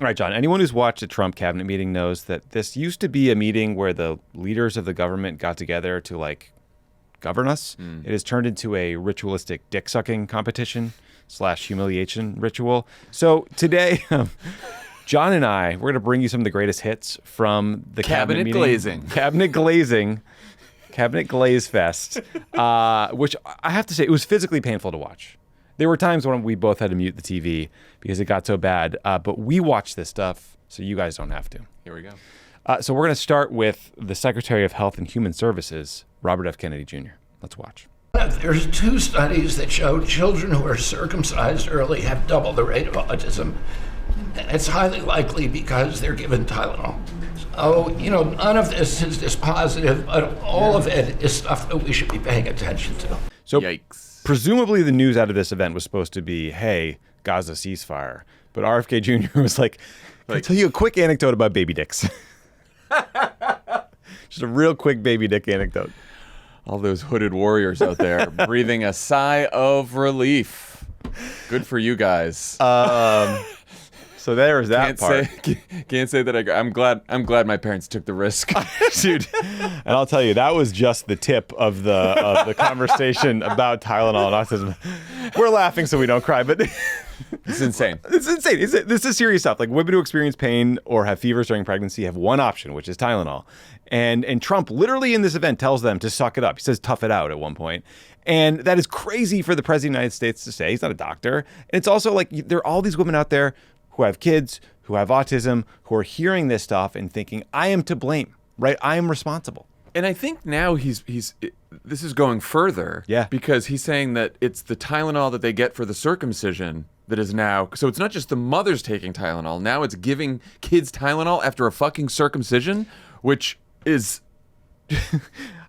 All right, John, anyone who's watched a Trump cabinet meeting knows that this used to be a meeting where the leaders of the government got together to, like, govern us. It has turned into a ritualistic dick-sucking competition / humiliation ritual. So today, John and I, we're going to bring you some of the greatest hits from the cabinet meeting. Cabinet Glaze Fest, which I have to say, it was physically painful to watch. There were times when we both had to mute the TV because it got so bad, but we watched this stuff, so you guys don't have to. Here we go. So we're going to start with the Secretary of Health and Human Services, Robert F. Kennedy Jr. Let's watch. There's 2 studies that show children who are circumcised early have double the rate of autism. And it's highly likely because they're given Tylenol. So, none of this is dispositive, but all of it is stuff that we should be paying attention to. So, Yikes. Presumably the news out of this event was supposed to be, hey, Gaza ceasefire. But RFK Jr. was like, can I tell you a quick anecdote about baby dicks? Just a real quick baby dick anecdote. All those hooded warriors out there breathing a sigh of relief. Good for you guys. So there was that part. Can't say that I'm glad my parents took the risk. Dude, and I'll tell you, that was just the tip of the conversation about Tylenol and autism. We're laughing so we don't cry, but it's insane. It's insane. This is serious stuff. Like, women who experience pain or have fevers during pregnancy have one option, which is Tylenol. And Trump literally in this event tells them to suck it up. He says tough it out at one point. And that is crazy for the president of the United States to say. He's not a doctor. And it's also like there are all these women out there who have kids, who have autism, who are hearing this stuff and thinking, I am to blame, right? I am responsible. And I think now this is going further. Yeah. Because he's saying that it's the Tylenol that they get for the circumcision that is now, so it's not just the mothers taking Tylenol. Now it's giving kids Tylenol after a fucking circumcision, which is... I'm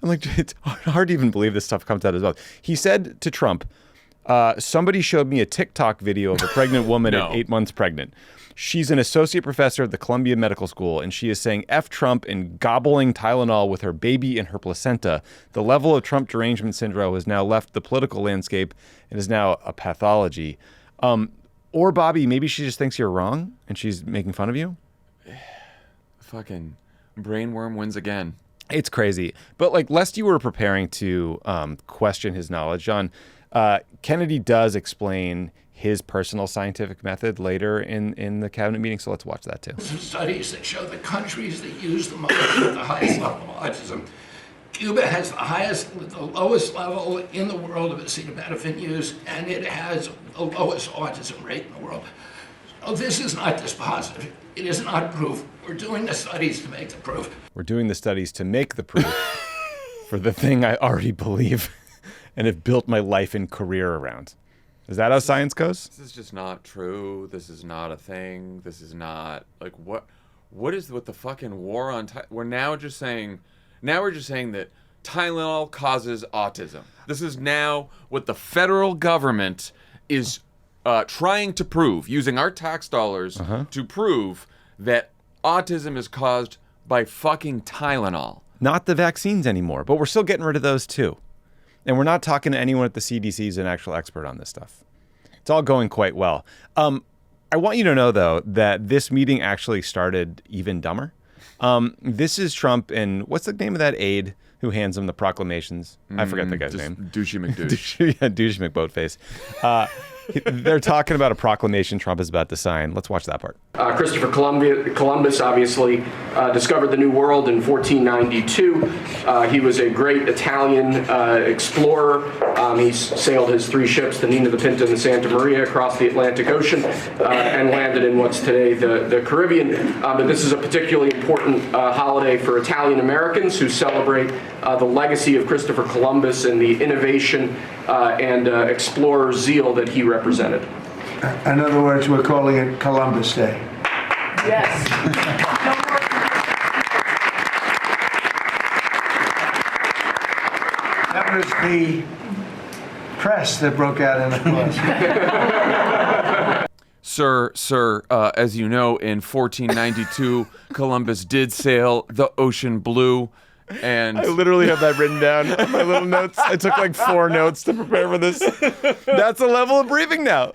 like, it's hard to even believe this stuff comes out as well. He said to Trump, somebody showed me a TikTok video of a pregnant woman at 8 months pregnant. She's an associate professor at the Columbia Medical School, and she is saying F Trump and gobbling Tylenol with her baby and her placenta. The level of Trump derangement syndrome has now left the political landscape and is now a pathology. Or, Bobby, maybe she just thinks you're wrong and she's making fun of you? Fucking brainworm wins again. It's crazy. But, like, lest you were preparing to question his knowledge, John, Kennedy does explain his personal scientific method later in the cabinet meeting, so let's watch that too. Some studies that show the countries that use the most have the highest level of autism. Cuba has the lowest level in the world of acetaminophen use, and it has the lowest autism rate in the world. So this is not dispositive. It is not proof. We're doing the studies to make the proof. We're doing the studies to make the proof for the thing I already believe and have built my life and career around. Is that how science goes? This is just not true. This is not a thing. This is not, like, what is with the fucking war on we're just saying that Tylenol causes autism. This is now what the federal government is trying to prove, using our tax dollars to prove that autism is caused by fucking Tylenol. Not the vaccines anymore, but we're still getting rid of those too. And we're not talking to anyone at the CDC who's an actual expert on this stuff. It's all going quite well. I want you to know, though, that this meeting actually started even dumber. This is Trump and what's the name of that aide who hands him the proclamations? I forget the guy's name. Douchey McDouche. Douchey McBoatface. They're talking about a proclamation Trump is about to sign. Let's watch that part. Christopher Columbus obviously discovered the New World in 1492. He was a great Italian explorer. He sailed his 3 ships, the Nina, the Pinta, and the Santa Maria, across the Atlantic Ocean and landed in what's today the Caribbean. But this is a particularly important holiday for Italian Americans who celebrate the legacy of Christopher Columbus and the innovation and explorer zeal that he represented. In other words, we're calling it Columbus Day. Yes. That was the press that broke out in applause. Sir, as you know, in 1492, Columbus did sail the ocean blue. And I literally have that written down on my little notes. I took like 4 notes to prepare for this. That's the level of briefing now.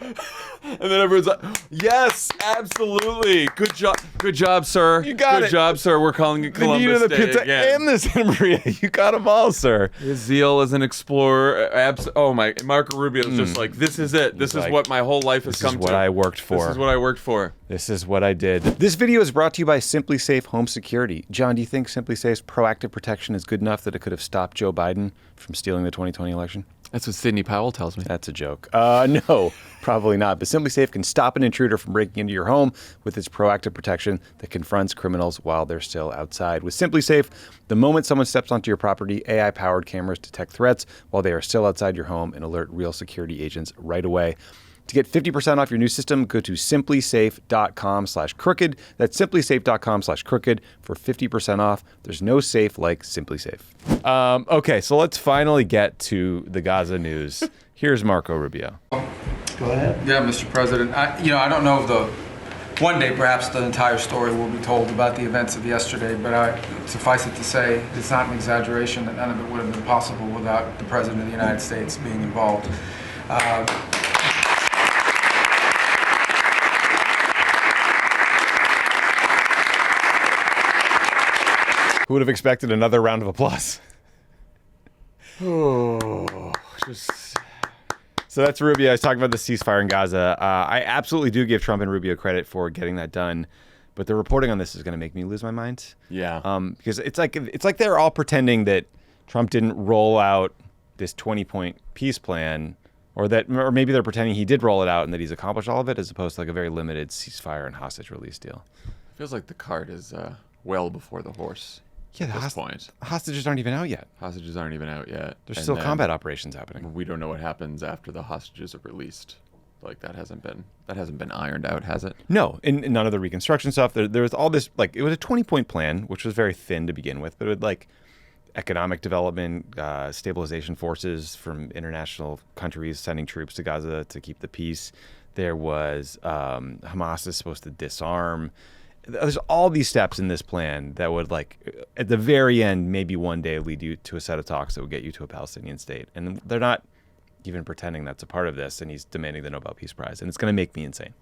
And then everyone's like, yes, absolutely. Good job, sir. You got it. Good job, sir. We're calling it The Columbus Nina, the Day Pizza, again. and the Santa Maria. You got them all, sir. His zeal as an explorer. Marco Rubio's just like, this is it. This is like, what my whole life has come to. This is what I worked for. This is what I worked for. This is what I did. This video is brought to you by Simply Safe Home Security. John, do you think Simply Safe's proactive protection is good enough that it could have stopped Joe Biden from stealing the 2020 election? That's what Sidney Powell tells me. That's a joke. No, probably not. But Simply Safe can stop an intruder from breaking into your home with its proactive protection that confronts criminals while they're still outside. With Simply Safe, the moment someone steps onto your property, AI-powered cameras detect threats while they are still outside your home and alert real security agents right away. To get 50% off your new system, go to simplysafe.com/crooked. That's simplysafe.com/crooked for 50% off. There's no safe like Simply Safe. Okay, so let's finally get to the Gaza news. Here's Marco Rubio. Go ahead. Yeah, Mr. President. I don't know if one day perhaps the entire story will be told about the events of yesterday, but suffice it to say, it's not an exaggeration that none of it would have been possible without the President of the United States being involved. Who would have expected another round of applause? Oh, So that's Rubio. I was talking about the ceasefire in Gaza. I absolutely do give Trump and Rubio credit for getting that done, but the reporting on this is going to make me lose my mind. Yeah. Because it's like they're all pretending that Trump didn't roll out this 20-point peace plan, or maybe they're pretending he did roll it out and that he's accomplished all of it, as opposed to like a very limited ceasefire and hostage release deal. Feels like the cart is well before the horse. Yeah, at this point. Hostages aren't even out yet. Hostages aren't even out yet. There's still combat operations happening. We don't know what happens after the hostages are released. Like that hasn't been ironed out, has it? No, in none of the reconstruction stuff. There was all this, like, it was a 20-point plan, which was very thin to begin with, but it would like economic development, stabilization forces from international countries sending troops to Gaza to keep the peace. There was Hamas is supposed to disarm. There's all these steps in this plan that would, like, at the very end, maybe one day lead you to a set of talks that would get you to a Palestinian state. And they're not even pretending that's a part of this, and he's demanding the Nobel Peace Prize. And it's going to make me insane.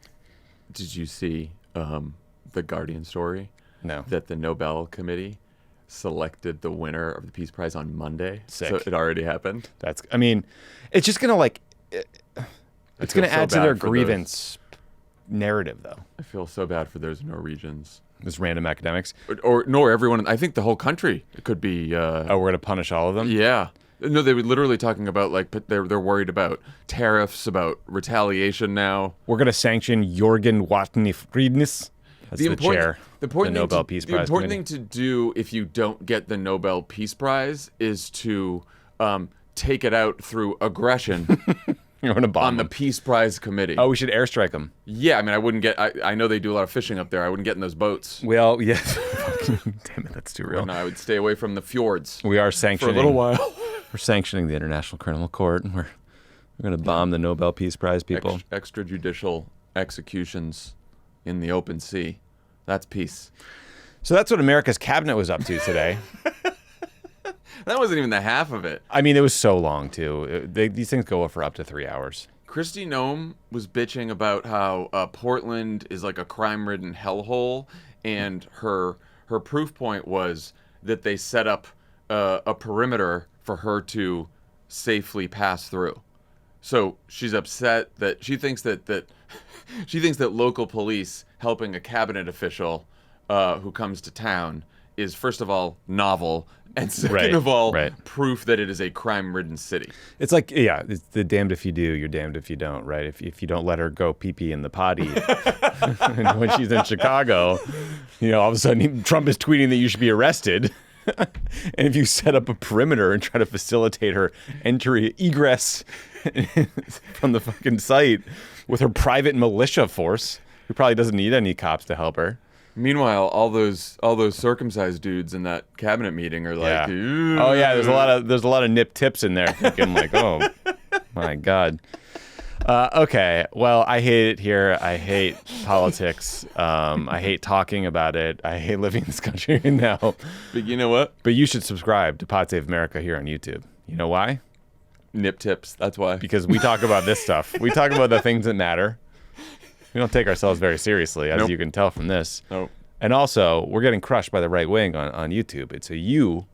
Did you see the Guardian story? No. That the Nobel Committee selected the winner of the Peace Prize on Monday. Sick. So it already happened. It's just going to, like, it's going to add to their grievance narrative, though. I feel so bad for those Norwegians. Those random academics. Nor everyone. I think the whole country could be. We're going to punish all of them? Yeah. No, they were literally talking about, like, they're worried about tariffs, about retaliation now. We're going to sanction Jørgen Watne-Friednes. That's the chair. The Nobel Peace Prize. The important thing to do if you don't get the Nobel Peace Prize is to take it out through aggression. You're going to bomb on them. The Peace Prize Committee. Oh, we should airstrike them. Yeah, I mean, I wouldn't get. I know they do a lot of fishing up there. I wouldn't get in those boats. Well, yeah. Damn it, that's too real. No, I would stay away from the fjords. We are sanctioning for a little while. We're sanctioning the International Criminal Court, and we're going to bomb the Nobel Peace Prize people. Extrajudicial executions in the open sea. That's peace. So that's what America's cabinet was up to today. That wasn't even the half of it. I mean, it was so long, too. These things go for up to 3 hours. Kristi Noem was bitching about how Portland is like a crime-ridden hellhole, and her proof point was that they set up a perimeter for her to safely pass through. So she's upset that she thinks that she thinks that local police helping a cabinet official who comes to town is, first of all, novel, and second of all, proof that it is a crime-ridden city. It's like, yeah, it's the damned if you do, you're damned if you don't, right? If you don't let her go pee-pee in the potty and when she's in Chicago, all of a sudden Trump is tweeting that you should be arrested. And if you set up a perimeter and try to facilitate her egress from the fucking site with her private militia force, who probably doesn't need any cops to help her. Meanwhile, all those circumcised dudes in that cabinet meeting are like, yeah. Oh yeah, there's a lot of nip tips in there, thinking like, oh my god. Okay, well, I hate it here. I hate politics. I hate talking about it. I hate living in this country right now. But you know what? But you should subscribe to Pod Save America here on YouTube. You know why? Nip tips. That's why. Because we talk about this stuff. We talk about the things that matter. We don't take ourselves very seriously, as you can tell from this. Nope. And also, we're getting crushed by the right wing on YouTube. And so you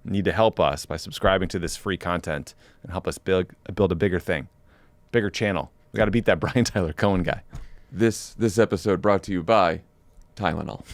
need to help us by subscribing to this free content and help us build a bigger thing, bigger channel. We got to beat that Brian Tyler Cohen guy. This episode brought to you by Tylenol.